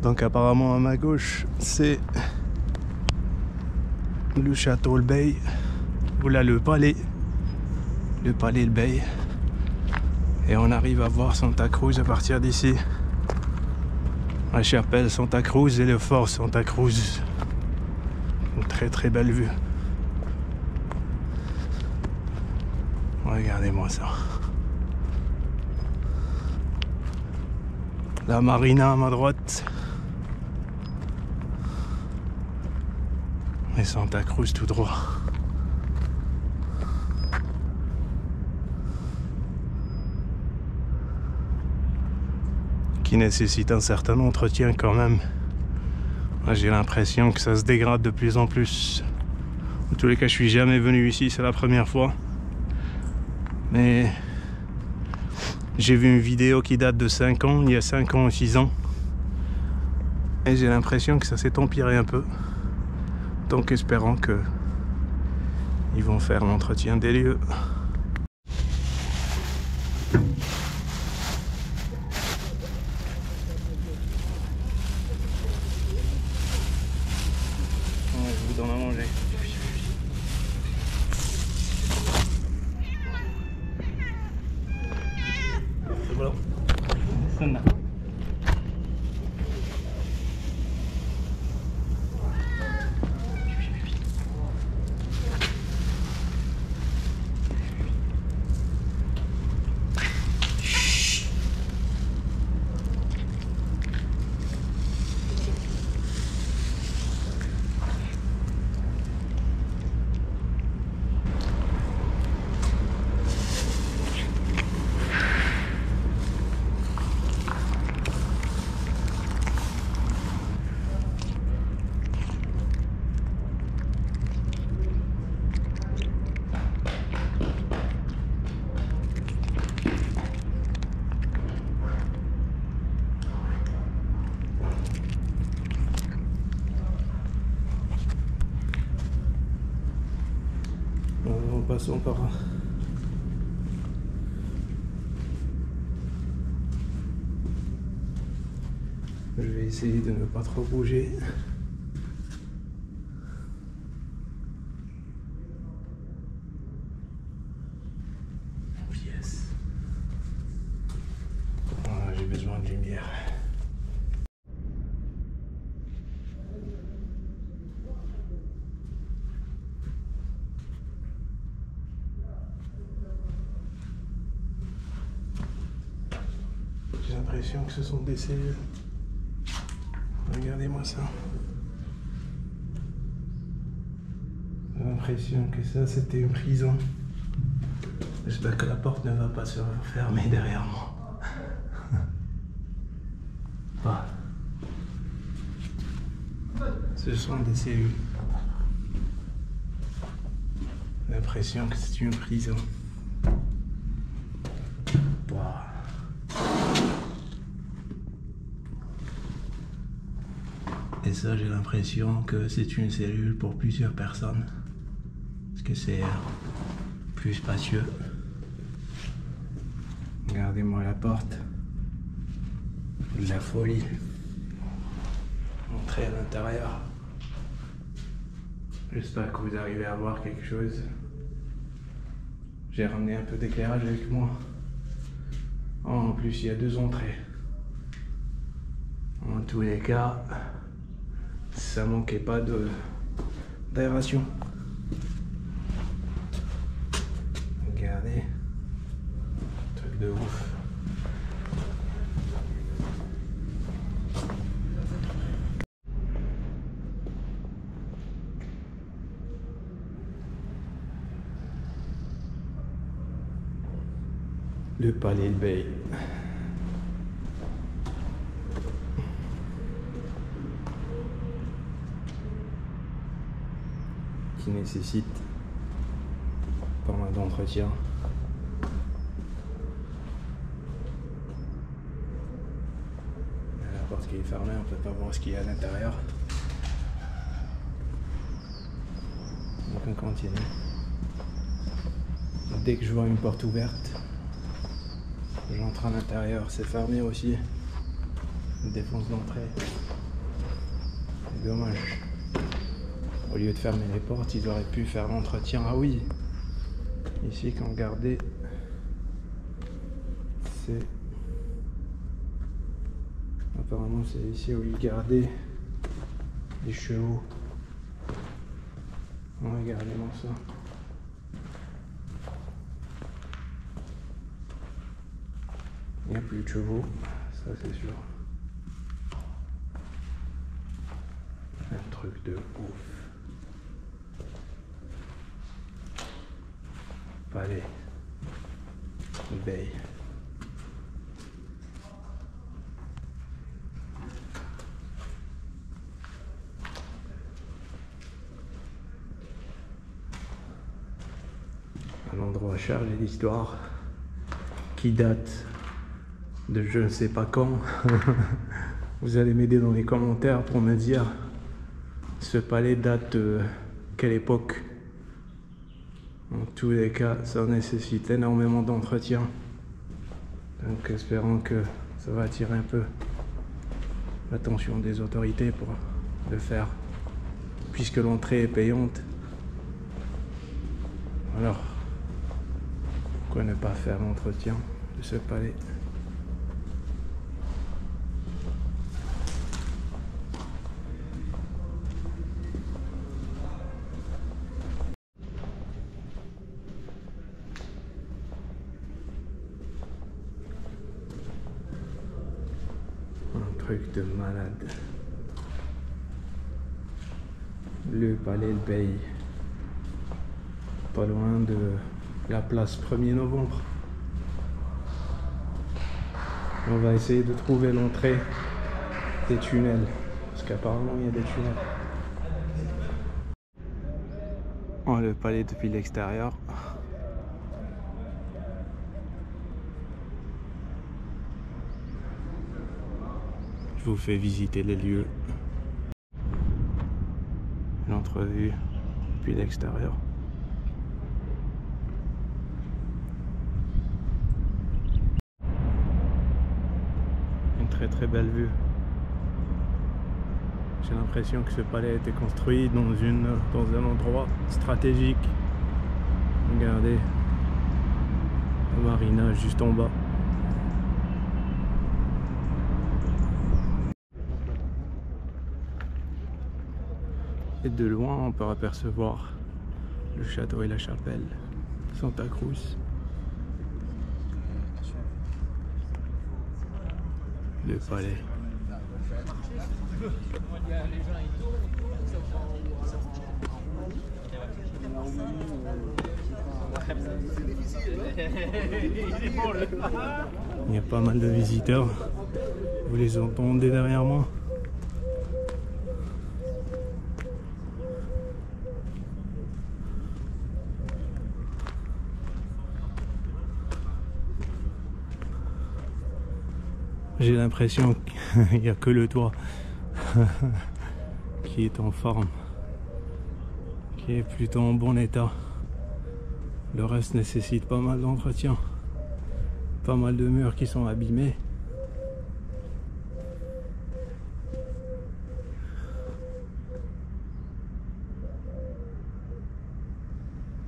Donc apparemment à ma gauche c'est le château Le Bey, ou là le palais Le Bey, et on arrive à voir Santa Cruz à partir d'ici, la chapelle Santa Cruz et le fort Santa Cruz. Une très très belle vue. Regardez-moi ça. La marina à ma droite et Santa Cruz tout droit. Qui nécessite un certain entretien quand même. J'ai l'impression que ça se dégrade de plus en plus. En tous les cas, je suis jamais venu ici, c'est la première fois. Mais j'ai vu une vidéo qui date de 5 ans, il y a 5 ans ou 6 ans. Et j'ai l'impression que ça s'est empiré un peu. Donc espérons que ils vont faire l'entretien des lieux. Je vous donne à manger. C'est bon. Sonne. Passons par là. Je vais essayer de ne pas trop bouger. Yes. Voilà, j'ai besoin de lumière. J'ai l'impression que ce sont des cellules. Regardez-moi ça. J'ai l'impression que ça c'était une prison. J'espère que la porte ne va pas se refermer derrière moi. Ah. Ce sont des cellules. J'ai l'impression que c'est une prison. Et ça, j'ai l'impression que c'est une cellule pour plusieurs personnes. Parce que c'est plus spacieux. Regardez-moi la porte. De la folie. Entrez à l'intérieur. J'espère que vous arrivez à voir quelque chose. J'ai ramené un peu d'éclairage avec moi. Oh, en plus, il y a 2 entrées. En tous les cas, ça manquait pas d'aération. Regardez, truc de ouf. Le palais Le Bey. Qui nécessite pas mal d'entretien. La porte qui est fermée, on peut pas voir ce qu'il y a à l'intérieur. Donc on continue. Dès que je vois une porte ouverte, j'entre à l'intérieur, c'est fermé aussi. une défense d'entrée. C'est dommage. Au lieu de fermer les portes, ils auraient pu faire l'entretien. Ah oui, ici quand regardez, c'est apparemment c'est ici où ils gardaient les chevaux. Regardez-moi ça. Il n'y a plus de chevaux, ça c'est sûr. Un truc de ouf. Palais. Bay. Un endroit chargé d'histoire qui date de je ne sais pas quand. Vous allez m'aider dans les commentaires pour me dire ce palais date de quelle époque. En tous les cas, ça nécessite énormément d'entretien. Donc espérons que ça va attirer un peu l'attention des autorités pour le faire. Puisque l'entrée est payante. Alors, pourquoi ne pas faire l'entretien de ce palais? Un truc de malade. Le palais de Bay. Pas loin de la place 1er novembre. On va essayer de trouver l'entrée des tunnels. Parce qu'apparemment il y a des tunnels. Oh, le palais depuis l'extérieur. Je vous fais visiter les lieux. L'entrevue depuis l'extérieur. Une très belle vue. J'ai l'impression que ce palais a été construit dans un endroit stratégique. Regardez, la marina juste en bas. Et de loin, on peut apercevoir le château et la chapelle Santa Cruz. Le palais. Il y a pas mal de visiteurs. Vous les entendez derrière moi? J'ai l'impression qu'il n'y a que le toit qui est en forme, qui est plutôt en bon état. Le reste nécessite pas mal d'entretien, pas mal de murs qui sont abîmés.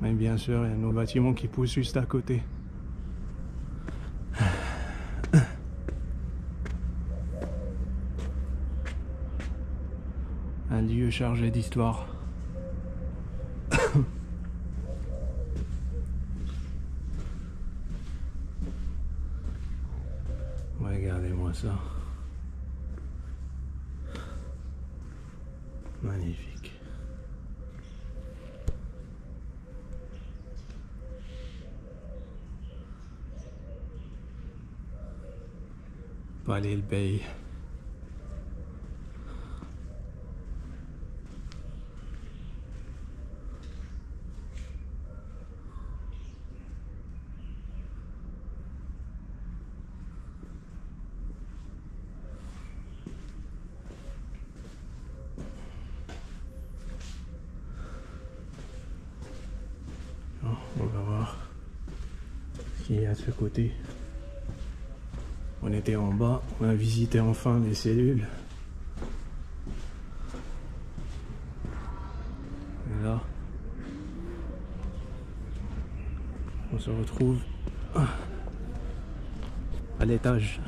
Mais bien sûr, il y a nos bâtiments qui poussent juste à côté. Un lieu chargé d'histoire. Regardez-moi ça. Magnifique. Palais de Bay. On va voir ce qu'il y a de ce côté. On était en bas, on a visité enfin les cellules. Et là, on se retrouve à l'étage.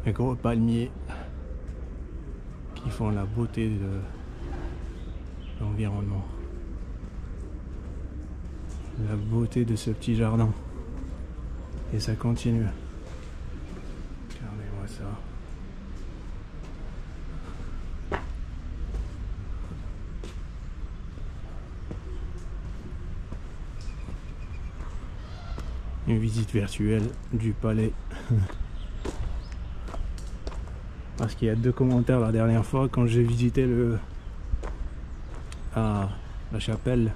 Les gros palmiers qui font la beauté de l'environnement. La beauté de ce petit jardin. Et ça continue. Regardez-moi ça. Une visite virtuelle du palais. Parce qu'il y a 2 commentaires la dernière fois quand j'ai visité la chapelle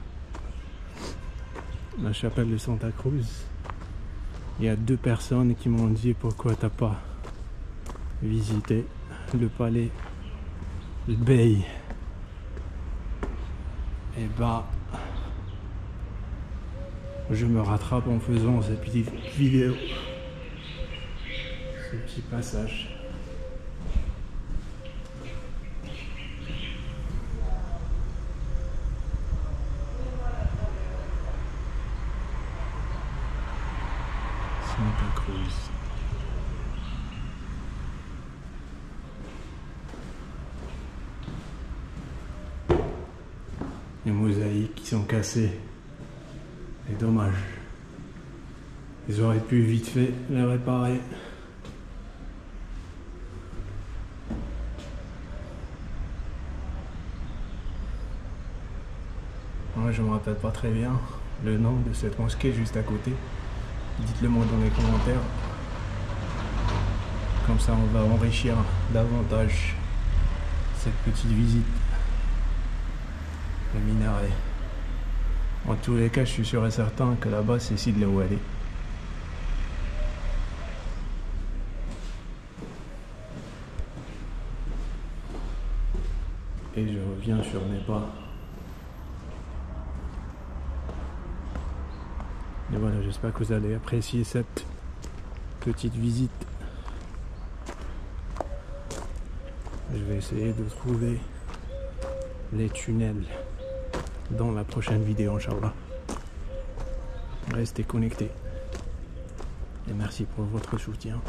de Santa Cruz. Il y a 2 personnes qui m'ont dit pourquoi t'as pas visité le palais, le Bay. Et bah, je me rattrape en faisant cette petite vidéo, ce petit passage. Santa Cruz. Les mosaïques qui sont cassées. C'est dommage. Ils auraient pu vite fait les réparer. Moi je me rappelle pas très bien le nom de cette mosquée juste à côté. Dites-le moi dans les commentaires. Comme ça on va enrichir davantage cette petite visite. Le minaret. En tous les cas, je suis sûr et certain que là-bas c'est Sidley Wadi. Et je reviens sur mes pas. Et voilà, j'espère que vous allez apprécier cette petite visite. Je vais essayer de trouver les tunnels dans la prochaine vidéo, Inch'Allah. Restez connectés. Et merci pour votre soutien.